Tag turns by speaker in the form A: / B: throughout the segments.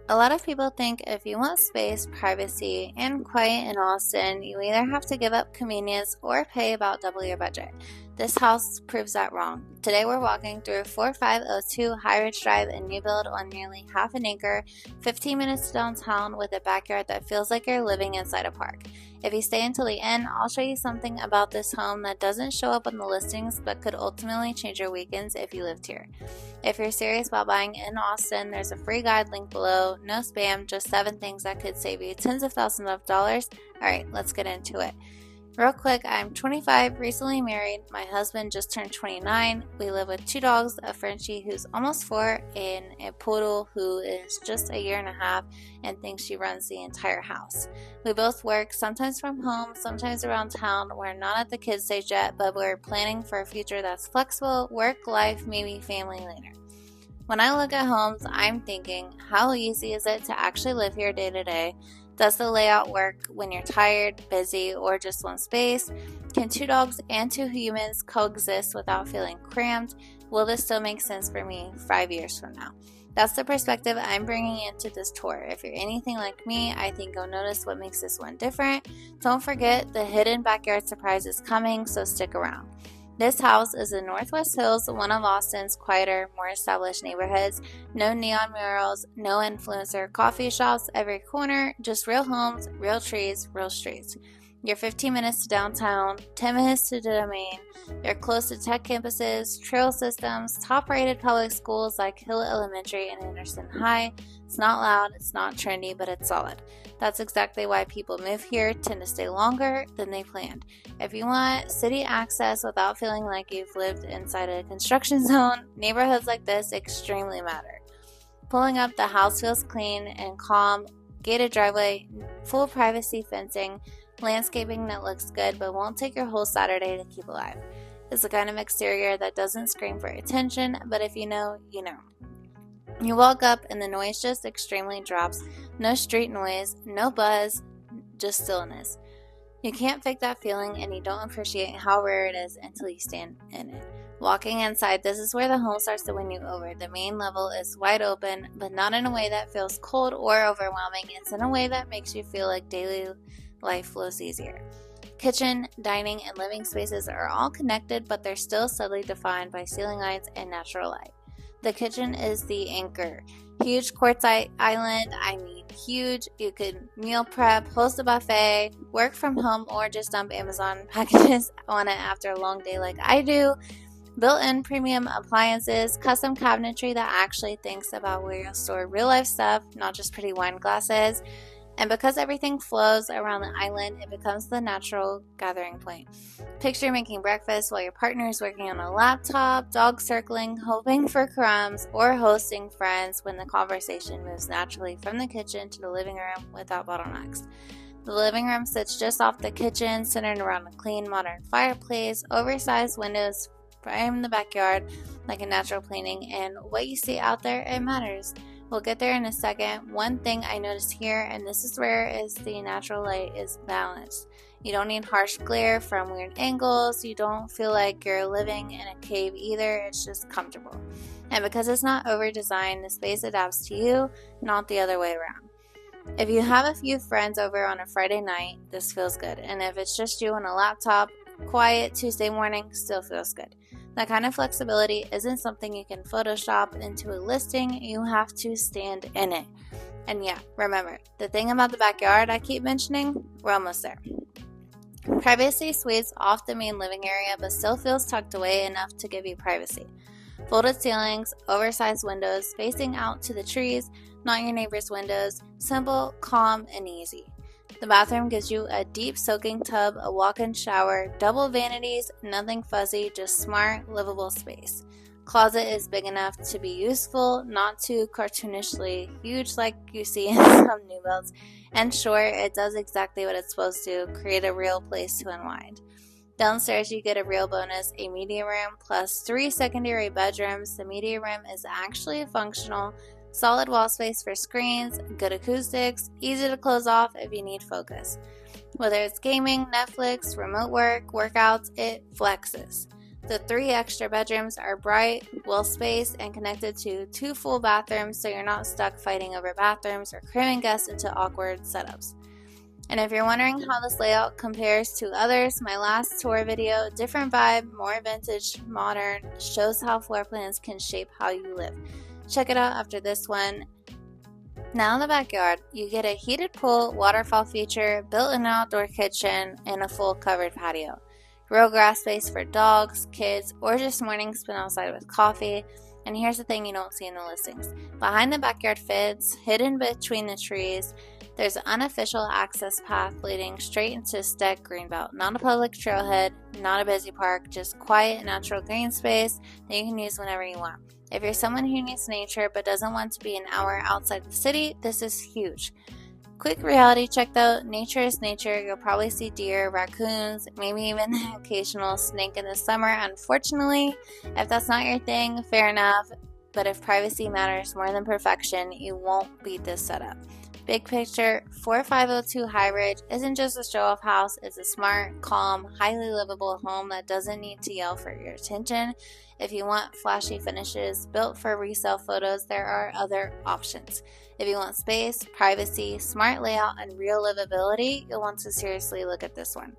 A: A lot of people think if you want space, privacy, and quiet in Austin, you either have to give up convenience or pay about double your budget. This house proves that wrong. Today we're walking through 4502 High Ridge Drive, a new build on nearly half an acre, 15 minutes downtown with a backyard that feels like you're living inside a park. If you stay until the end, I'll show you something about this home that doesn't show up on the listings but could ultimately change your weekends if you lived here. If you're serious about buying in Austin, there's a free guide linked below. No spam, just 7 things that could save you tens of thousands of dollars. Alright, let's get into it. Real quick, I'm 25, recently married. My husband just turned 29. We live with 2 dogs, a Frenchie who's almost 4 and a poodle who is just a year and a half and thinks she runs the entire house. We both work, sometimes from home, sometimes around town. We're not at the kids stage yet, but we're planning for a future that's flexible, work, life, maybe family later. When I look at homes, I'm thinking, how easy is it to actually live here day to day? Does the layout work when you're tired, busy, or just want space? Can 2 dogs and 2 humans coexist without feeling cramped? Will this still make sense for me 5 years from now? That's the perspective I'm bringing into this tour. If you're anything like me, I think you'll notice what makes this one different. Don't forget, the hidden backyard surprise is coming, so stick around. This house is in Northwest Hills, one of Austin's quieter, more established neighborhoods. No neon murals, no influencer coffee shops every corner, just real homes, real trees, real streets. You're 15 minutes to downtown, 10 minutes to the Domain. You're close to tech campuses, trail systems, top-rated public schools like Hill Elementary and Anderson High. It's not loud, it's not trendy, but it's solid. That's exactly why people move here, tend to stay longer than they planned. If you want city access without feeling like you've lived inside a construction zone, neighborhoods like this extremely matter. Pulling up, the house feels clean and calm, gated driveway, full privacy fencing, landscaping that looks good but won't take your whole Saturday to keep alive. It's the kind of exterior that doesn't scream for attention, but if you know, you know. You walk up and the noise just extremely drops. No street noise, no buzz, just stillness. You can't fake that feeling, and you don't appreciate how rare it is until you stand in it. Walking inside, this is where the home starts to win you over. The main level is wide open, but not in a way that feels cold or overwhelming. It's in a way that makes you feel like daily life flows easier. Kitchen, dining, and living spaces are all connected, but they're still subtly defined by ceiling lights and natural light. The kitchen is the anchor. Huge quartzite island, I mean huge. You could meal prep, host a buffet, work from home, or just dump Amazon packages on it after a long day like I do. Built-in premium appliances, custom cabinetry that actually thinks about where you'll store real-life stuff, not just pretty wine glasses. And because everything flows around the island, it becomes the natural gathering point. Picture making breakfast while your partner is working on a laptop, dog circling, hoping for crumbs, or hosting friends when the conversation moves naturally from the kitchen to the living room without bottlenecks. The living room sits just off the kitchen, centered around a clean, modern fireplace. Oversized windows frame the backyard like a natural painting, and what you see out there, it matters. We'll get there in a second. One thing I noticed here, and this is rare, is the natural light is balanced. You don't need harsh glare from weird angles. You don't feel like you're living in a cave either. It's just comfortable. And because it's not over-designed, the space adapts to you, not the other way around. If you have a few friends over on a Friday night, this feels good. And if it's just you on a laptop, quiet Tuesday morning, still feels good. That kind of flexibility isn't something you can Photoshop into a listing. You have to stand in it. And yeah, remember, the thing about the backyard I keep mentioning, we're almost there. Privacy suites off the main living area, but still feels tucked away enough to give you privacy. Folded ceilings, oversized windows facing out to the trees, not your neighbor's windows. Simple, calm, and easy. The bathroom gives you a deep soaking tub, a walk-in shower, double vanities, nothing fuzzy, just smart, livable space. Closet is big enough to be useful, not too cartoonishly huge like you see in some new builds. And sure, it does exactly what it's supposed to, create a real place to unwind. Downstairs you get a real bonus, a media room plus 3 secondary bedrooms. The media room is actually functional. Solid wall space for screens, good acoustics, easy to close off if you need focus. Whether it's gaming, Netflix, remote work, workouts, it flexes. The 3 extra bedrooms are bright, well-spaced, and connected to 2 full bathrooms, so you're not stuck fighting over bathrooms or cramming guests into awkward setups. And if you're wondering how this layout compares to others, my last tour video, different vibe, more vintage, modern, shows how floor plans can shape how you live. Check it out after this one. Now in the backyard, you get a heated pool, waterfall feature, built-in outdoor kitchen, and a full covered patio. Real grass space for dogs, kids, or just mornings spent outside with coffee. And here's the thing you don't see in the listings. Behind the backyard fence, hidden between the trees, there's an unofficial access path leading straight into SqFt greenbelt. Not a public trailhead, not a busy park, just quiet, natural green space that you can use whenever you want. If you're someone who needs nature but doesn't want to be an hour outside the city, this is huge. Quick reality check though, nature is nature. You'll probably see deer, raccoons, maybe even the occasional snake in the summer. Unfortunately, if that's not your thing, fair enough. But if privacy matters more than perfection, you won't beat this setup. Big picture, 4502 High Ridge isn't just a show-off house, it's a smart, calm, highly livable home that doesn't need to yell for your attention. If you want flashy finishes built for resale photos, there are other options. If you want space, privacy, smart layout, and real livability, you'll want to seriously look at this one.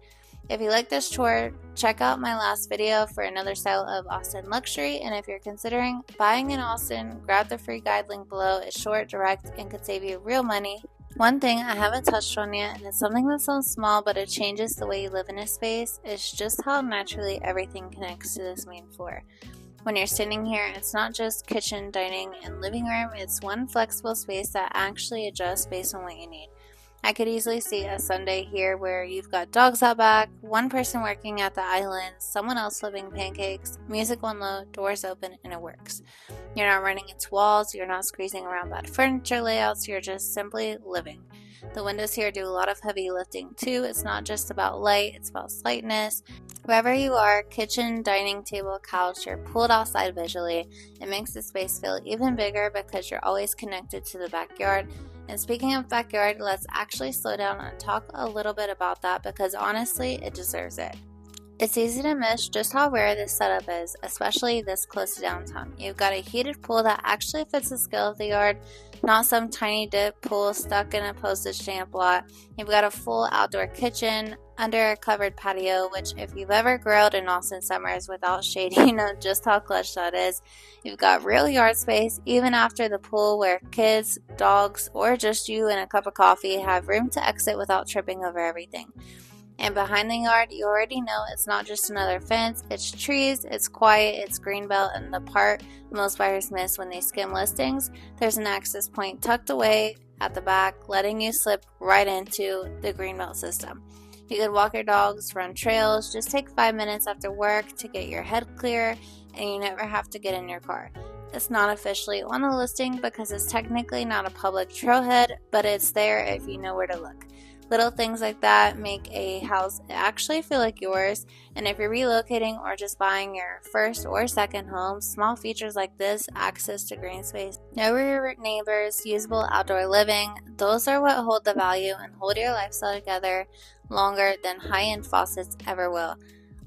A: If you like this tour, check out my last video for another style of Austin luxury, and if you're considering buying in Austin, grab the free guide link below. It's short, direct, and could save you real money. One thing I haven't touched on yet, and it's something that sounds small, but it changes the way you live in a space, is just how naturally everything connects to this main floor. When you're sitting here, it's not just kitchen, dining, and living room, it's one flexible space that actually adjusts based on what you need. I could easily see a Sunday here where you've got dogs out back, one person working at the island, someone else flipping pancakes, music on low, doors open, and it works. You're not running into walls, you're not squeezing around bad furniture layouts, you're just simply living. The windows here do a lot of heavy lifting too. It's not just about light, it's about slightness. Wherever you are, kitchen, dining table, couch, you're pulled outside visually. It makes the space feel even bigger because you're always connected to the backyard. And speaking of backyard, let's actually slow down and talk a little bit about that because honestly, it deserves it. It's easy to miss just how rare this setup is, especially this close to downtown. You've got a heated pool that actually fits the scale of the yard, not some tiny dip pool stuck in a postage stamp lot. You've got a full outdoor kitchen under a covered patio, which if you've ever grilled in Austin summers without shade, you know just how clutch that is. You've got real yard space, even after the pool, where kids, dogs, or just you and a cup of coffee have room to exit without tripping over everything. And behind the yard, you already know it's not just another fence, it's trees, it's quiet, it's greenbelt, and the part most buyers miss when they skim listings, there's an access point tucked away at the back, letting you slip right into the greenbelt system. You could walk your dogs, run trails, just take 5 minutes after work to get your head clear, and you never have to get in your car. It's not officially on the listing because it's technically not a public trailhead, but it's there if you know where to look. Little things like that make a house actually feel like yours, and if you're relocating or just buying your first or second home, small features like this, access to green space, know your neighbors, usable outdoor living, those are what hold the value and hold your lifestyle together longer than high-end faucets ever will.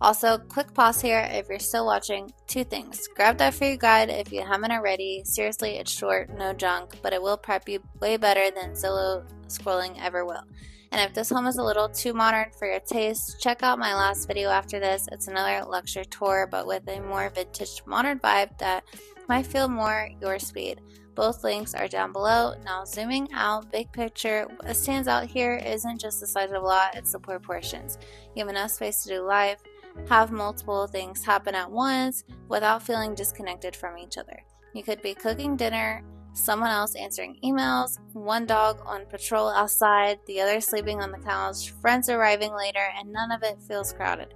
A: Also, quick pause here if you're still watching. 2 things. Grab that free guide if you haven't already. Seriously, it's short, no junk, but it will prep you way better than Zillow scrolling ever will. And if this home is a little too modern for your taste, check out my last video after this. It's another luxury tour, but with a more vintage modern vibe that might feel more your speed. Both links are down below. Now zooming out, big picture, what stands out here isn't just the size of the lot, it's the proportions. You have enough space to do life, have multiple things happen at once without feeling disconnected from each other. You could be cooking dinner, someone else answering emails, one dog on patrol outside, the other sleeping on the couch, friends arriving later, and none of it feels crowded.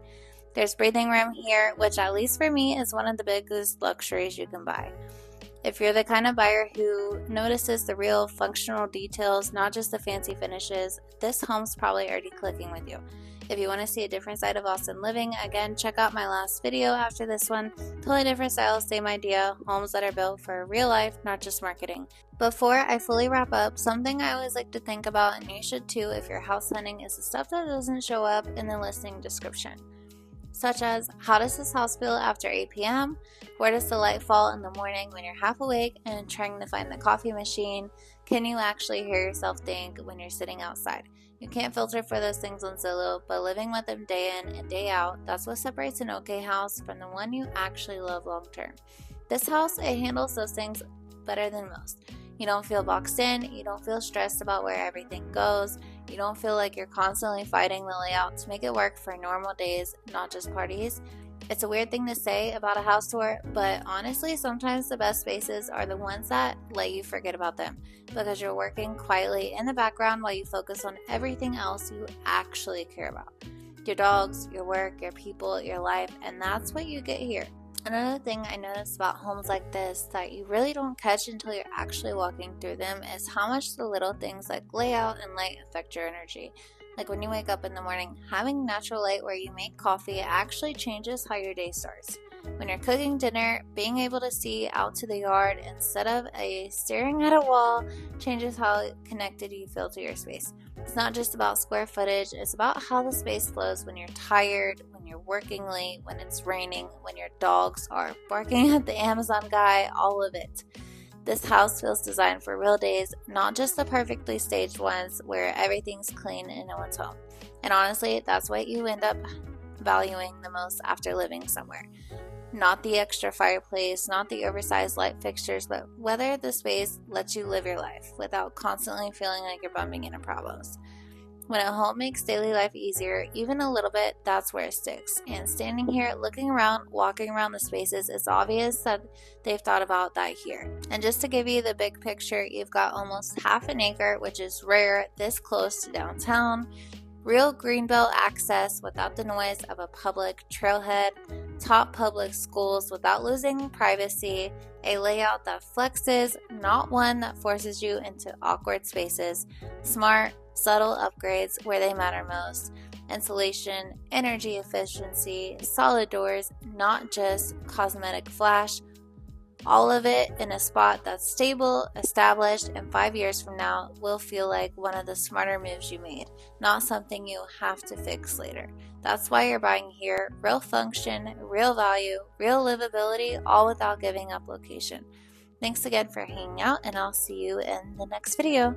A: There's breathing room here, which at least for me is one of the biggest luxuries you can buy. If you're the kind of buyer who notices the real functional details, not just the fancy finishes, this home's probably already clicking with you. If you want to see a different side of Austin living, again, check out my last video after this one. Totally different style, same idea, homes that are built for real life, not just marketing. Before I fully wrap up, something I always like to think about, and you should too if you're house hunting, is the stuff that doesn't show up in the listing description. such as how does this house feel after 8 p.m.? Where does the light fall in the morning when you're half awake and trying to find the coffee machine? Can you actually hear yourself think when you're sitting outside? You can't filter for those things on Zillow, but living with them day in and day out, that's what separates an okay house from the one you actually love long term. This house, it handles those things better than most. You don't feel boxed in, you don't feel stressed about where everything goes, you don't feel like you're constantly fighting the layout to make it work for normal days, not just parties. It's a weird thing to say about a house tour, but honestly, sometimes the best spaces are the ones that let you forget about them because you're working quietly in the background while you focus on everything else you actually care about. Your dogs, your work, your people, your life, and that's what you get here. Another thing I noticed about homes like this that you really don't catch until you're actually walking through them is how much the little things like layout and light affect your energy. Like when you wake up in the morning, having natural light where you make coffee actually changes how your day starts. When you're cooking dinner, being able to see out to the yard instead of staring at a wall changes how connected you feel to your space. It's not just about square footage, it's about how the space flows when you're tired, when you're working late, when it's raining, when your dogs are barking at the Amazon guy, all of it. This house feels designed for real days, not just the perfectly staged ones where everything's clean and no one's home. And honestly, that's what you end up valuing the most after living somewhere. Not the extra fireplace, not the oversized light fixtures, but whether the space lets you live your life without constantly feeling like you're bumping into problems. When a home makes daily life easier, even a little bit, that's where it sticks. And standing here, looking around, walking around the spaces, it's obvious that they've thought about that here. And just to give you the big picture, you've got almost half an acre, which is rare, this close to downtown. Real greenbelt access without the noise of a public trailhead, top public schools without losing privacy, a layout that flexes, not one that forces you into awkward spaces, smart, subtle upgrades where they matter most, insulation, energy efficiency, solid doors, not just cosmetic flash, all of it in a spot that's stable, established, and 5 years from now will feel like one of the smarter moves you made, not something you have to fix later. That's why you're buying here. Real function, real value, real livability, all without giving up location. Thanks again for hanging out, and I'll see you in the next video.